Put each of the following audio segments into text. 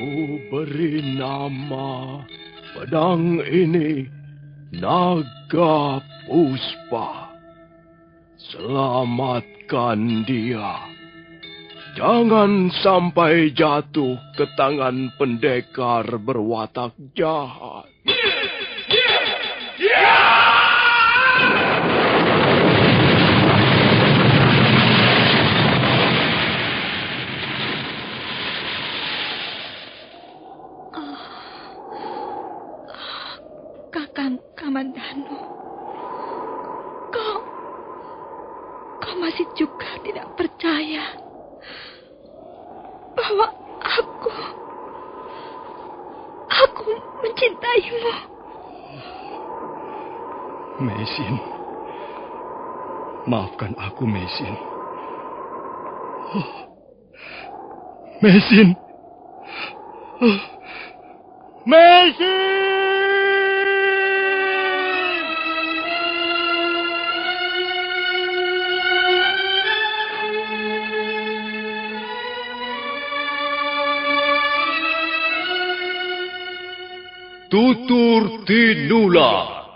Ku beri nama pedang ini Naga Puspa. Selamatkan dia. Jangan sampai jatuh ke tangan pendekar berwatak jahat. Kakang Kamandanu, kau masih juga tidak percaya bahwa aku mencintaimu. Meisin, maafkan aku, Meisin. Meisin. Meisin! Tutur Tinula.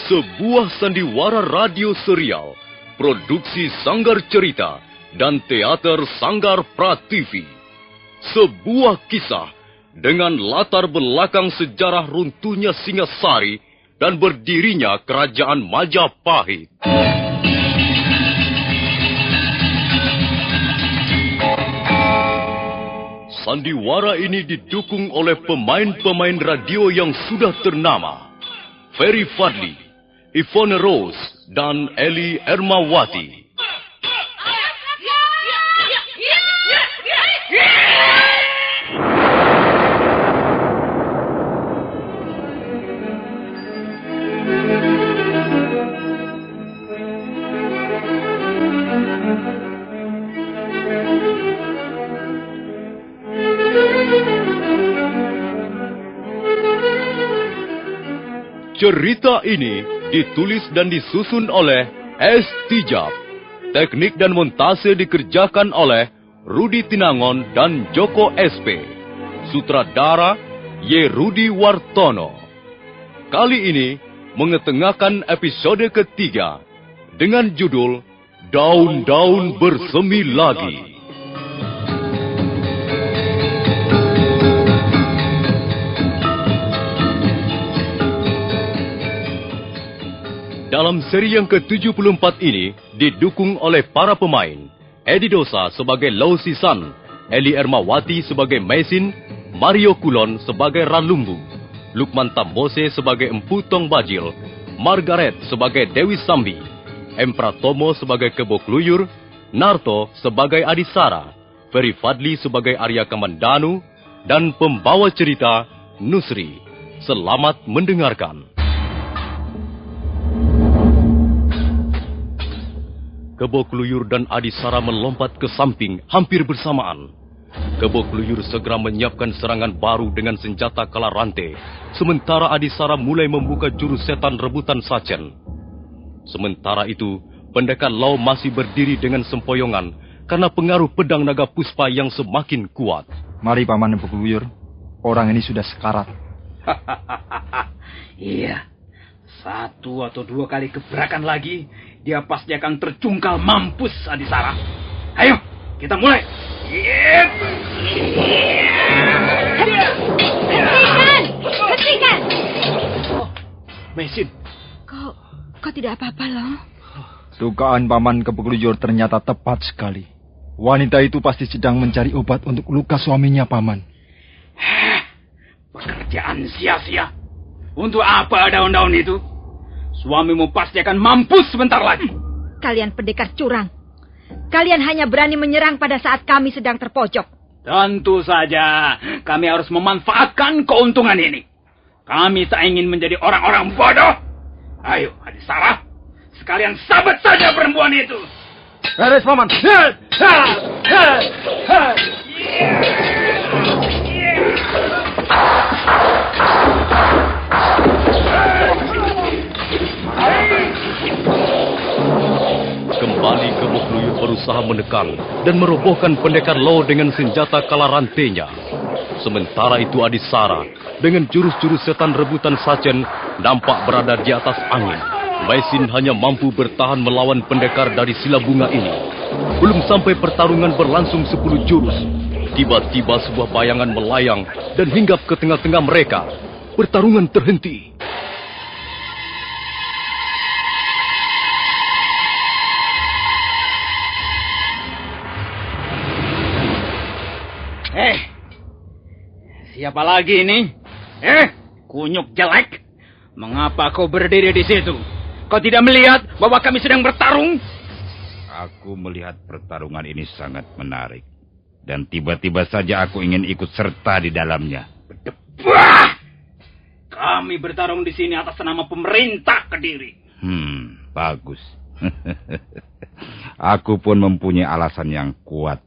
Sebuah sandiwara radio serial, produksi Sanggar Cerita dan teater Sanggar Prativi. Sebuah kisah dengan latar belakang sejarah runtuhnya Singasari dan berdirinya Kerajaan Majapahit. Sandiwara ini didukung oleh pemain-pemain radio yang sudah ternama. Ferry Fadli, Ivone Rose, dan Eli Ermawati. Cerita ini ditulis dan disusun oleh S. Tijab. Teknik dan montase dikerjakan oleh Rudi Tinangon dan Joko SP. Sutradara Y. Rudi Wartono. Kali ini mengetengahkan episode ketiga dengan judul Daun-Daun Bersemi Lagi. Dalam seri yang ke-74 ini didukung oleh para pemain Edi Dosa sebagai Lau Sisan, Eli Ermawati sebagai Meisin, Mario Kulon sebagai Ralumbu, Lukman Tambose sebagai Empu Tong Bajil, Margaret sebagai Dewi Sambi, M. Pratomo sebagai Kebo Kluyur, Narto sebagai Adisara, Ferry Fadli sebagai Arya Kamandanu, dan pembawa cerita Nusri. Selamat mendengarkan. Kebo Kluyur dan Adisara melompat ke samping hampir bersamaan. Kebo Kluyur segera menyiapkan serangan baru dengan senjata kala rantai, sementara Adisara mulai membuka jurus setan rebutan Sacen. Sementara itu, pendekar Lau masih berdiri dengan sempoyongan karena pengaruh pedang naga puspa yang semakin kuat. Mari Paman Kebo Kluyur, orang ini sudah sekarat. Iya, 1 atau 2 kali gebrakan lagi, dia pasti akan terjungkal mampus, Adisara. Ayo, kita mulai. Hentikan! Oh, Meisin. Kau tidak apa-apa, loh. Dugaan Paman Kebo Kluyur ternyata tepat sekali. Wanita itu pasti sedang mencari obat untuk luka suaminya, Paman. Pekerjaan sia-sia. Untuk apa daun-daun itu? Suamimu pasti akan mampus sebentar lagi. Kalian pendekar curang. Kalian hanya berani menyerang pada saat kami sedang terpojok. Tentu saja, kami harus memanfaatkan keuntungan ini. Kami tak ingin menjadi orang-orang bodoh. Ayo, Adisara, sekalian sabet saja perempuan itu. Beres, Paman. menekan dan merobohkan pendekar Lo dengan senjata kala rantainya. Sementara itu Adisara dengan jurus-jurus setan rebutan Sachen nampak berada di atas angin. Maisin hanya mampu bertahan melawan pendekar dari sila bunga ini. Belum sampai pertarungan berlangsung 10 jurus, tiba-tiba sebuah bayangan melayang dan hinggap ke tengah-tengah mereka. Pertarungan terhenti. Siapa lagi ini? Kunyuk jelek. Mengapa kau berdiri di situ? Kau tidak melihat bahwa kami sedang bertarung? Aku melihat pertarungan ini sangat menarik. Dan tiba-tiba saja aku ingin ikut serta di dalamnya. Berdebah! Kami bertarung di sini atas nama pemerintah Kediri. Bagus. Aku pun mempunyai alasan yang kuat.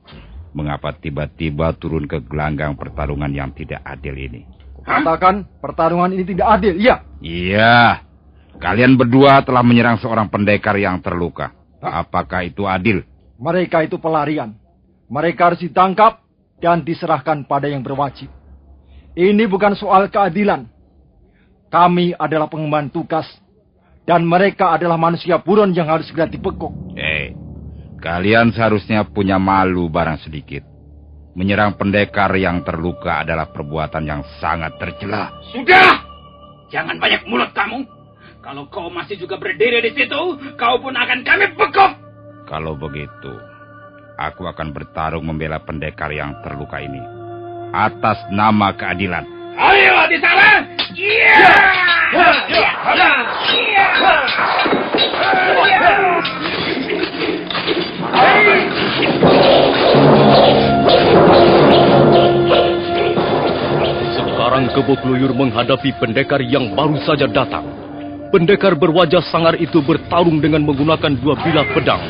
Mengapa tiba-tiba turun ke gelanggang pertarungan yang tidak adil ini? Katakan pertarungan ini tidak adil, iya? Iya. Kalian berdua telah menyerang seorang pendekar yang terluka. Apakah itu adil? Mereka itu pelarian. Mereka harus ditangkap dan diserahkan pada yang berwajib. Ini bukan soal keadilan. Kami adalah pengemban tugas. Dan mereka adalah manusia buron yang harus segera dibekuk. Kalian seharusnya punya malu barang sedikit. Menyerang pendekar yang terluka adalah perbuatan yang sangat tercela. Sudah! Jangan banyak mulut kamu. Kalau kau masih juga berdiri di situ, kau pun akan kami bekuk. Kalau begitu, aku akan bertarung membela pendekar yang terluka ini. Atas nama keadilan. Ayo, Adisara! Iya! Sekarang Kebo Kluyur menghadapi pendekar yang baru saja datang. Pendekar berwajah sangar itu bertarung dengan menggunakan 2 bilah pedang.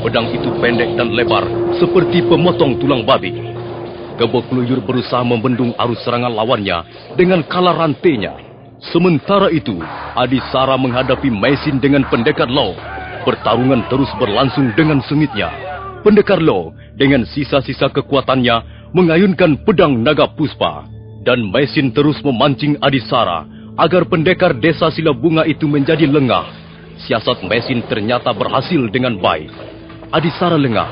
Pedang itu pendek dan lebar, seperti pemotong tulang babi. Kebo Kluyur berusaha membendung arus serangan lawannya dengan kala rantainya. Sementara itu, Adisara menghadapi Maisin dengan pendekar Lo. Pertarungan terus berlangsung dengan sengitnya. Pendekar Lo dengan sisa-sisa kekuatannya mengayunkan pedang naga puspa. Dan Maisin terus memancing Adisara agar pendekar desa Sila Bunga itu menjadi lengah. Siasat Maisin ternyata berhasil dengan baik. Adisara lengah.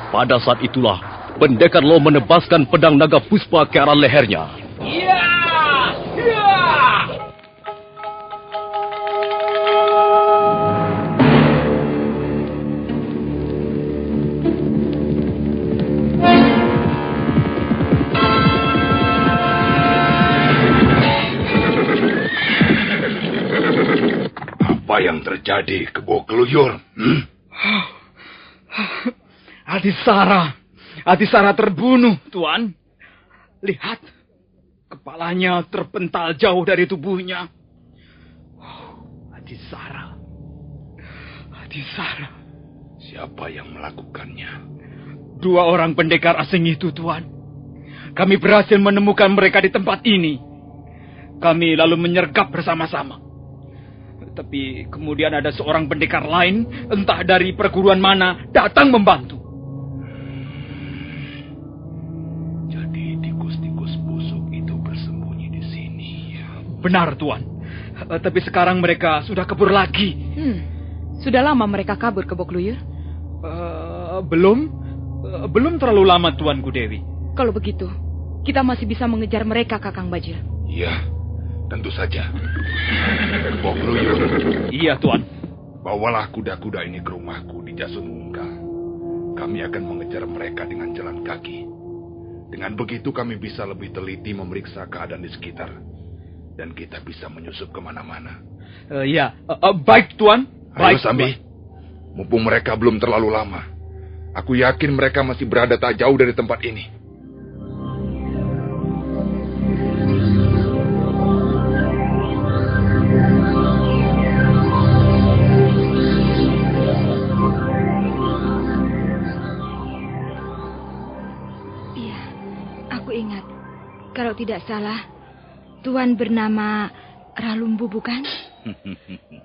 Pada saat itulah pendekar Lo menebaskan pedang naga puspa ke arah lehernya. Apa yang terjadi, Kebo Kluyur? Adisara terbunuh, Tuan. Lihat, kepalanya terpental jauh dari tubuhnya. Adisara. Siapa yang melakukannya? 2 orang pendekar asing itu, Tuan. Kami berhasil menemukan mereka di tempat ini. Kami lalu menyergap bersama-sama. Tapi kemudian ada seorang pendekar lain, entah dari perguruan mana, datang membantu. Jadi tikus-tikus busuk itu bersembunyi di sini, ya? Benar, Tuan. Tapi sekarang mereka sudah kabur lagi. Sudah lama mereka kabur, Kebo Kluyur? Belum terlalu lama, Tuanku Dewi. Kalau begitu, kita masih bisa mengejar mereka, Kakang Bajil. Iya, tentu saja. Kebo Kluyur, Iya, Tuan. bawalah kuda-kuda ini ke rumahku di Jasun Unggal. Kami akan mengejar mereka dengan jalan kaki. Dengan begitu kami bisa lebih teliti memeriksa keadaan di sekitar. Dan kita bisa menyusup kemana-mana. Baik, Tuan. Ayo, Baik, Sambi. Mumpung mereka belum terlalu lama. Aku yakin mereka masih berada tak jauh dari tempat ini. Iya, aku ingat. Kalau tidak salah, Tuan bernama Ralumbu, bukan?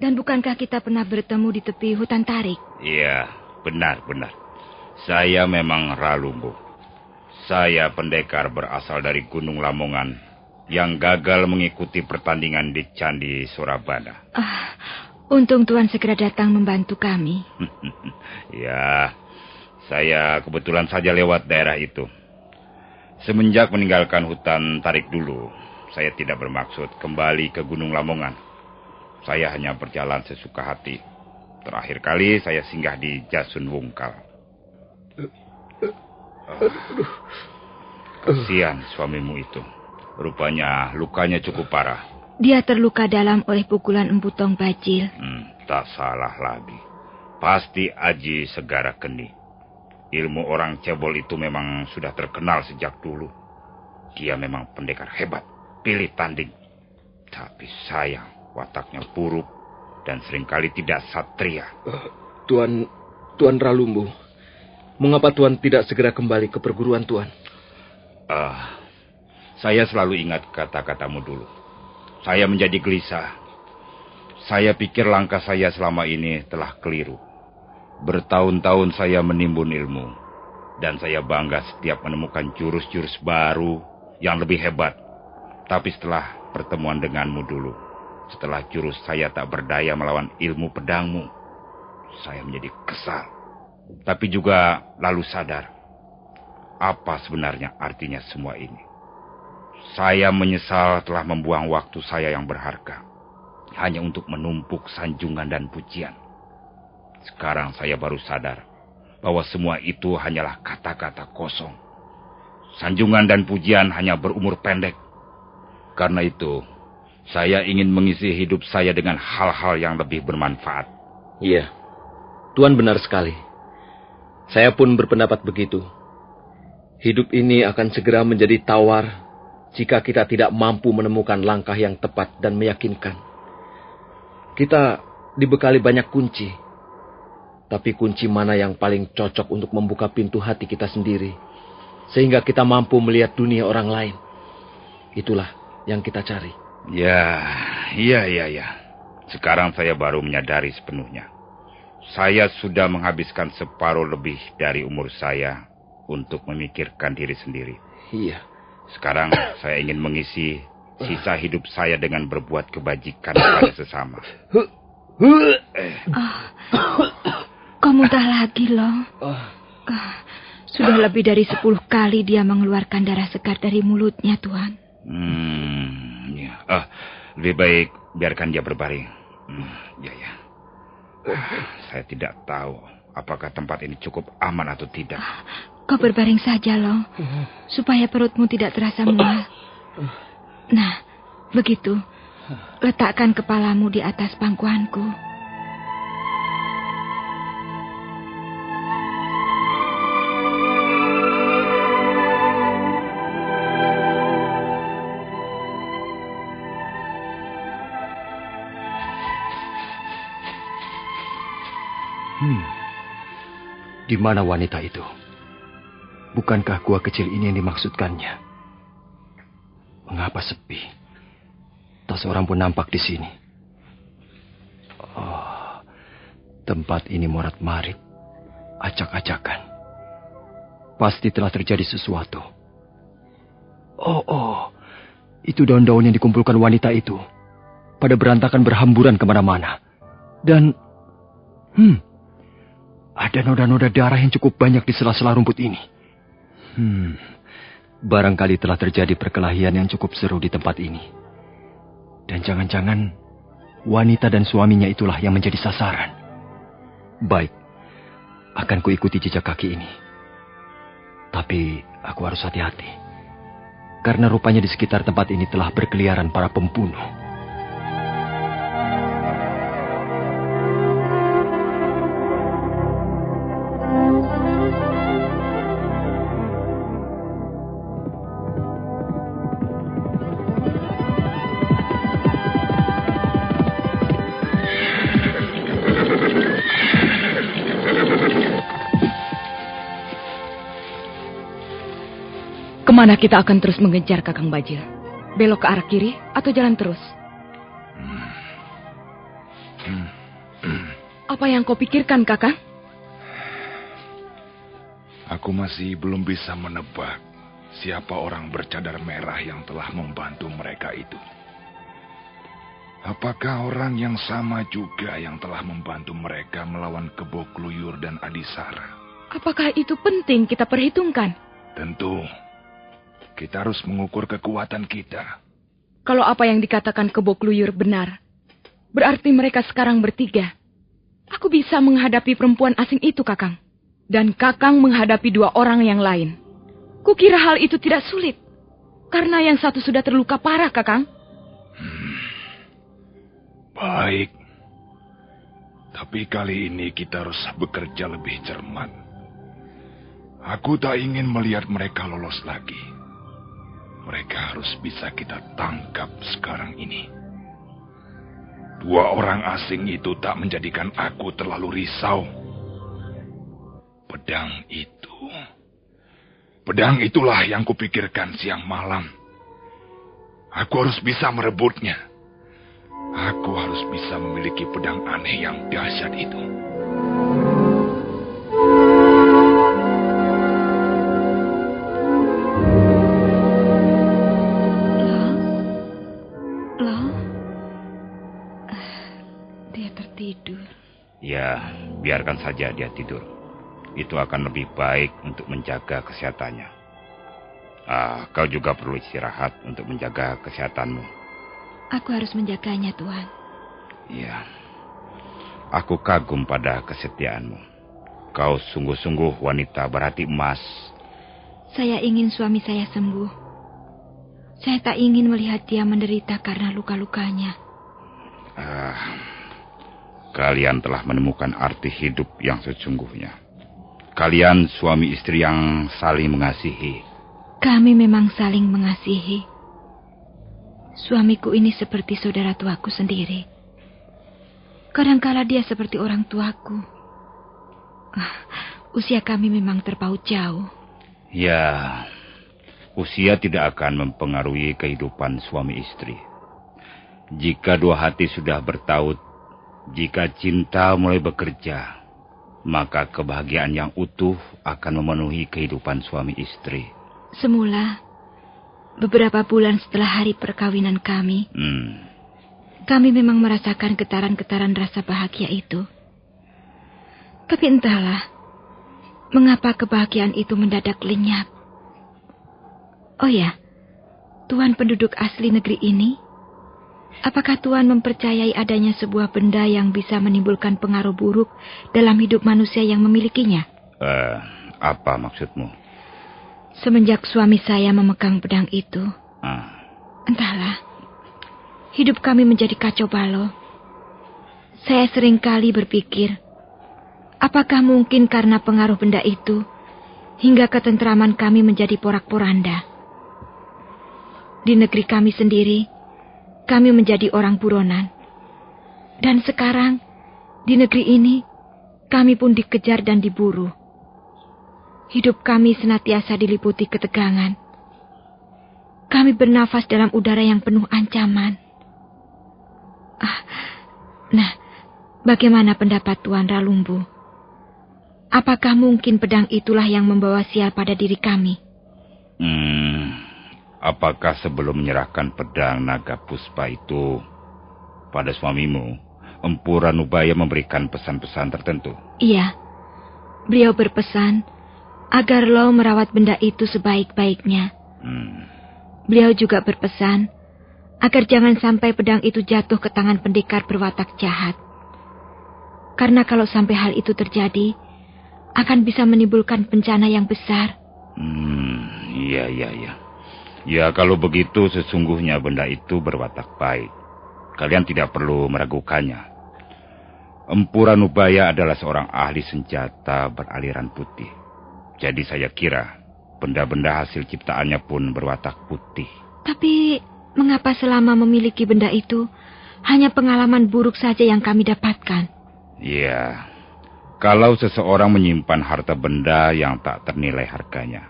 Dan bukankah kita pernah bertemu di tepi hutan tarik? Iya, benar. Saya memang Ralumbu. Saya pendekar berasal dari Gunung Lamongan yang gagal mengikuti pertandingan di Candi Surabada. Untung Tuan segera datang membantu kami. Ya, saya kebetulan saja lewat daerah itu. Semenjak meninggalkan hutan Tarik dulu, saya tidak bermaksud kembali ke Gunung Lamongan. Saya hanya berjalan sesuka hati. Terakhir kali saya singgah di Jasun Wungkal. Kasihan suamimu itu. Rupanya lukanya cukup parah. Dia terluka dalam oleh pukulan Empu Tong Bajil. Tak salah lagi. Pasti Aji Segara Geni. Ilmu orang cebol itu memang sudah terkenal sejak dulu. Dia memang pendekar hebat, pilih tanding. Tapi sayang, wataknya buruk dan seringkali tidak satria. Tuan Ralumbu, mengapa Tuan tidak segera kembali ke perguruan Tuan? Saya selalu ingat kata-katamu dulu. Saya menjadi gelisah. Saya pikir langkah saya selama ini telah keliru. Bertahun-tahun saya menimbun ilmu. Dan saya bangga setiap menemukan jurus-jurus baru yang lebih hebat. Tapi setelah pertemuan denganmu dulu, setelah jurus saya tak berdaya melawan ilmu pedangmu, saya menjadi kesal. Tapi juga lalu sadar, apa sebenarnya artinya semua ini. Saya menyesal telah membuang waktu saya yang berharga hanya untuk menumpuk sanjungan dan pujian. Sekarang saya baru sadar bahwa semua itu hanyalah kata-kata kosong. Sanjungan dan pujian hanya berumur pendek. Karena itu, saya ingin mengisi hidup saya dengan hal-hal yang lebih bermanfaat. Iya, Tuan benar sekali. Saya pun berpendapat begitu. Hidup ini akan segera menjadi tawar jika kita tidak mampu menemukan langkah yang tepat dan meyakinkan. Kita dibekali banyak kunci. Tapi kunci mana yang paling cocok untuk membuka pintu hati kita sendiri, sehingga kita mampu melihat dunia orang lain. Itulah yang kita cari. Iya. Sekarang saya baru menyadari sepenuhnya. Saya sudah menghabiskan separuh lebih dari umur saya untuk memikirkan diri sendiri. Iya. Sekarang saya ingin mengisi sisa hidup saya dengan berbuat kebajikan kepada sesama. Kau muntah lagi, loh. Sudah lebih dari 10 kali dia mengeluarkan darah segar dari mulutnya, Tuan. Ya. Lebih baik biarkan dia berbaring. Ya. Saya tidak tahu apakah tempat ini cukup aman atau tidak. Kau berbaring saja, loh, supaya perutmu tidak terasa mual. Nah, begitu. Letakkan kepalamu di atas pangkuanku. Di mana wanita itu? Bukankah gua kecil ini yang dimaksudkannya? Mengapa sepi? Tak seorang pun nampak di sini. Tempat ini morat-marit, acak-acakan. Pasti telah terjadi sesuatu. Itu daun-daun yang dikumpulkan wanita itu pada berantakan berhamburan kemana-mana. Dan ada noda-noda darah yang cukup banyak di sela-sela rumput ini. Barangkali telah terjadi perkelahian yang cukup seru di tempat ini. Dan jangan-jangan wanita dan suaminya itulah yang menjadi sasaran. Baik, akan kuikuti jejak kaki ini. Tapi aku harus hati-hati. Karena rupanya di sekitar tempat ini telah berkeliaran para pembunuh. Kemana kita akan terus mengejar, Kakang Bajil? Belok ke arah kiri atau jalan terus? Apa yang kau pikirkan, Kakang? Aku masih belum bisa menebak siapa orang bercadar merah yang telah membantu mereka itu. Apakah orang yang sama juga yang telah membantu mereka melawan Kebo Kluyur dan Adisara? Apakah itu penting kita perhitungkan? Tentu. Kita harus mengukur kekuatan kita. Kalau apa yang dikatakan Kebo Kluyur benar, berarti mereka sekarang bertiga. Aku bisa menghadapi perempuan asing itu, Kakang. Dan Kakang menghadapi 2 orang yang lain. Kukira hal itu tidak sulit. Karena yang satu sudah terluka parah, Kakang. Baik. Tapi kali ini kita harus bekerja lebih cermat. Aku tak ingin melihat mereka lolos lagi. Mereka harus bisa kita tangkap sekarang ini. 2 orang asing itu tak menjadikan aku terlalu risau. Pedang itulah yang kupikirkan siang malam. Aku harus bisa merebutnya. Aku harus bisa memiliki pedang aneh yang dahsyat itu. Dia tertidur. Ya, biarkan saja dia tidur. Itu akan lebih baik untuk menjaga kesehatannya. Kau juga perlu istirahat untuk menjaga kesehatanmu. Aku harus menjaganya, Tuan. Iya. Aku kagum pada kesetiaanmu. Kau sungguh-sungguh wanita berhati emas. Saya ingin suami saya sembuh. Saya tak ingin melihat dia menderita karena luka-lukanya. Kalian telah menemukan arti hidup yang sesungguhnya. Kalian suami istri yang saling mengasihi. Kami memang saling mengasihi. Suamiku ini seperti saudara tuaku sendiri. Kadangkala dia seperti orang tuaku. Usia kami memang terpaut jauh. Ya, usia tidak akan mempengaruhi kehidupan suami istri. Jika 2 hati sudah bertaut, jika cinta mulai bekerja, maka kebahagiaan yang utuh akan memenuhi kehidupan suami istri. Semula, beberapa bulan setelah hari perkawinan kami, kami memang merasakan getaran-getaran rasa bahagia itu. Tapi entahlah, mengapa kebahagiaan itu mendadak lenyap. Oh ya, Tuan penduduk asli negeri ini, apakah Tuan mempercayai adanya sebuah benda yang bisa menimbulkan pengaruh buruk dalam hidup manusia yang memilikinya? Apa maksudmu? Semenjak suami saya memegang pedang itu, entahlah, hidup kami menjadi kacau balau. Saya seringkali berpikir, apakah mungkin karena pengaruh benda itu, hingga ketentraman kami menjadi porak-poranda. Di negeri kami sendiri, kami menjadi orang buronan. Dan sekarang, di negeri ini, kami pun dikejar dan diburu. Hidup kami senantiasa diliputi ketegangan. Kami bernafas dalam udara yang penuh ancaman. Nah, bagaimana pendapat Tuan Ralumbu? Apakah mungkin pedang itulah yang membawa sial pada diri kami? Apakah sebelum menyerahkan pedang naga puspa itu pada suamimu, Empu Ranubaya memberikan pesan-pesan tertentu? Iya, beliau berpesan agar lo merawat benda itu sebaik-baiknya. Beliau juga berpesan agar jangan sampai pedang itu jatuh ke tangan pendekar berwatak jahat. Karena kalau sampai hal itu terjadi, akan bisa menimbulkan bencana yang besar. Iya. Ya, kalau begitu sesungguhnya benda itu berwatak baik. Kalian tidak perlu meragukannya. Empu Ranubaya adalah seorang ahli senjata beraliran putih. Jadi saya kira benda-benda hasil ciptaannya pun berwatak putih. Tapi mengapa selama memiliki benda itu hanya pengalaman buruk saja yang kami dapatkan? Ya, kalau seseorang menyimpan harta benda yang tak ternilai harganya,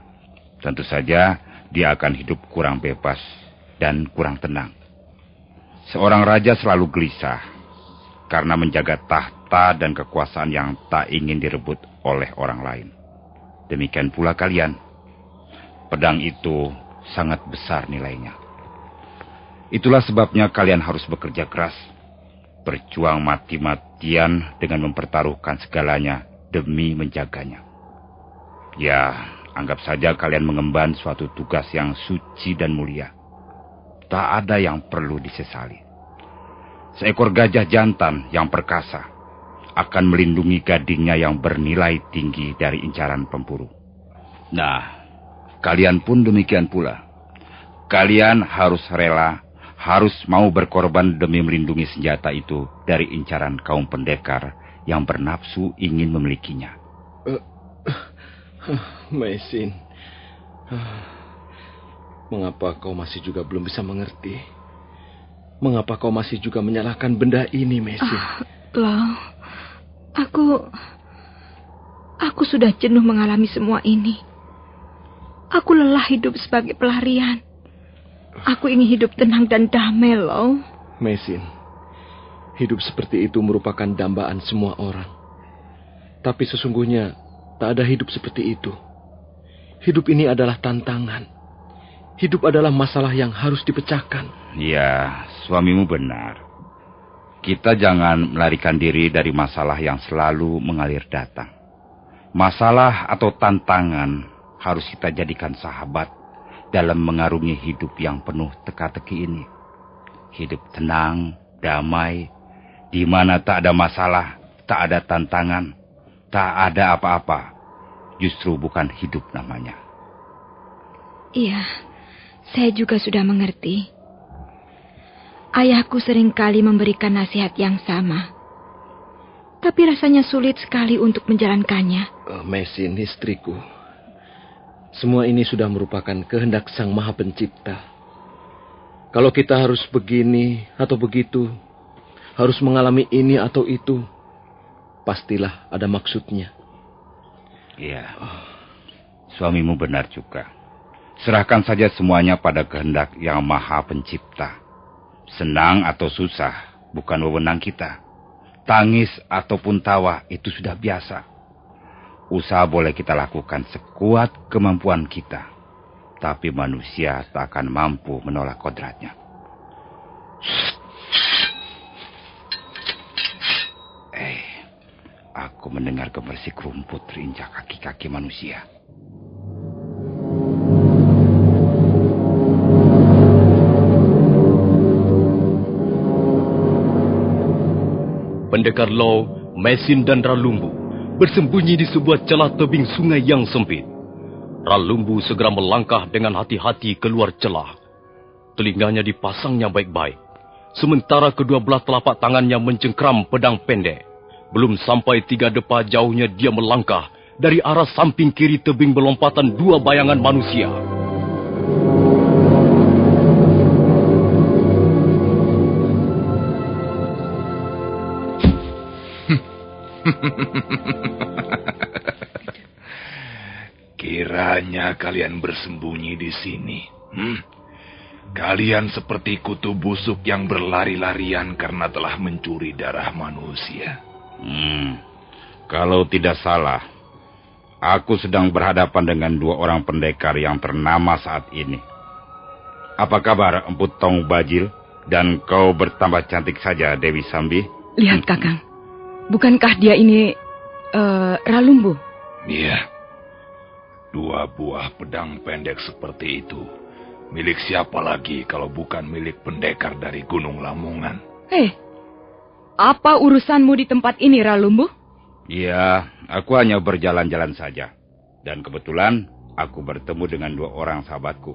tentu saja dia akan hidup kurang bebas dan kurang tenang. Seorang raja selalu gelisah karena menjaga tahta dan kekuasaan yang tak ingin direbut oleh orang lain. Demikian pula kalian. Pedang itu sangat besar nilainya. Itulah sebabnya kalian harus bekerja keras, berjuang mati-matian dengan mempertaruhkan segalanya demi menjaganya. Ya, anggap saja kalian mengemban suatu tugas yang suci dan mulia. Tak ada yang perlu disesali. Seekor gajah jantan yang perkasa akan melindungi gadingnya yang bernilai tinggi dari incaran pemburu. Nah, kalian pun demikian pula. Kalian harus rela, harus mau berkorban demi melindungi senjata itu dari incaran kaum pendekar yang bernafsu ingin memilikinya. Maisin, mengapa kau masih juga belum bisa mengerti? Mengapa kau masih juga menyalahkan benda ini, Maisin? Lau, aku sudah jenuh mengalami semua ini. Aku lelah hidup sebagai pelarian. Aku ingin hidup tenang dan damai, Lau. Maisin, hidup seperti itu merupakan dambaan semua orang. Tapi sesungguhnya tak ada hidup seperti itu. Hidup ini adalah tantangan. Hidup adalah masalah yang harus dipecahkan. Ya, suamimu benar. Kita jangan melarikan diri dari masalah yang selalu mengalir datang. Masalah atau tantangan harus kita jadikan sahabat dalam mengarungi hidup yang penuh teka-teki ini. Hidup tenang, damai, di mana tak ada masalah, tak ada tantangan, tak ada apa-apa. Justru bukan hidup namanya. Iya, saya juga sudah mengerti. Ayahku seringkali memberikan nasihat yang sama. Tapi rasanya sulit sekali untuk menjalankannya. Maisin, istriku. Semua ini sudah merupakan kehendak Sang Maha Pencipta. Kalau kita harus begini atau begitu, harus mengalami ini atau itu, pastilah ada maksudnya. Iya, suamimu benar juga. Serahkan saja semuanya pada kehendak yang Maha Pencipta. Senang atau susah, bukan wewenang kita. Tangis ataupun tawa, itu sudah biasa. Usaha boleh kita lakukan sekuat kemampuan kita. Tapi manusia tak akan mampu menolak kodratnya. Aku mendengar gemersik rumput terinjak kaki-kaki manusia. Pendekar Lau, Maisin dan Ralumbu bersembunyi di sebuah celah tebing sungai yang sempit. Ralumbu segera melangkah dengan hati-hati keluar celah. Telinganya dipasangnya baik-baik, sementara kedua belah telapak tangannya mencengkram pedang pendek. Belum sampai 3 depa jauhnya dia melangkah dari arah samping kiri tebing berlompatan 2 bayangan manusia. Kiranya kalian bersembunyi di sini. Kalian seperti kutu busuk yang berlari-larian karena telah mencuri darah manusia. Kalau tidak salah, aku sedang berhadapan dengan 2 orang pendekar yang ternama saat ini. Apa kabar Empu Tong Bajil? Dan kau bertambah cantik saja, Dewi Sambi. Lihat, Kakang. Bukankah dia ini Ralumbu? Iya. 2 buah pedang pendek seperti itu. Milik siapa lagi kalau bukan milik pendekar dari Gunung Lamongan? Apa urusanmu di tempat ini, Ralumbu? Iya, aku hanya berjalan-jalan saja. Dan kebetulan aku bertemu dengan 2 orang sahabatku.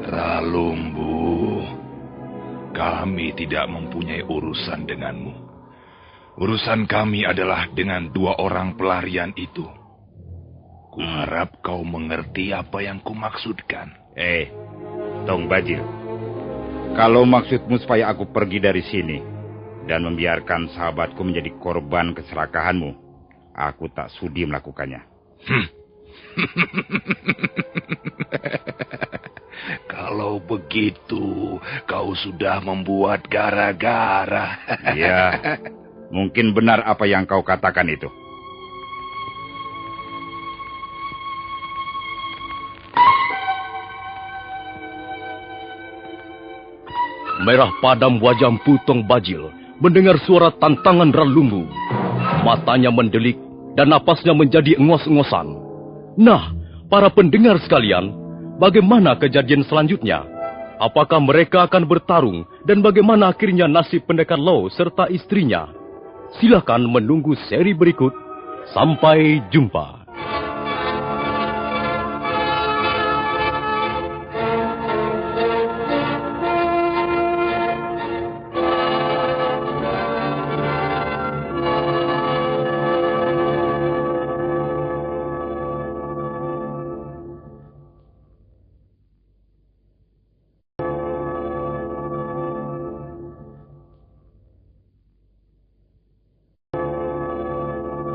Ralumbu, kami tidak mempunyai urusan denganmu. Urusan kami adalah dengan 2 orang pelarian itu. Kuharap kau mengerti apa yang kumaksudkan. Tong Bajil, kalau maksudmu supaya aku pergi dari sini dan membiarkan sahabatku menjadi korban keserakahanmu, aku tak sudi melakukannya. Kalau begitu, kau sudah membuat gara-gara. Ya, Mungkin benar apa yang kau katakan itu. Merah padam wajah Putong Bajil mendengar suara tantangan Ralumbu. Matanya mendelik dan napasnya menjadi engos-engosan. Nah, para pendengar sekalian, bagaimana kejadian selanjutnya? Apakah mereka akan bertarung dan bagaimana akhirnya nasib pendekar Lau serta istrinya? Silakan menunggu seri berikut. Sampai jumpa.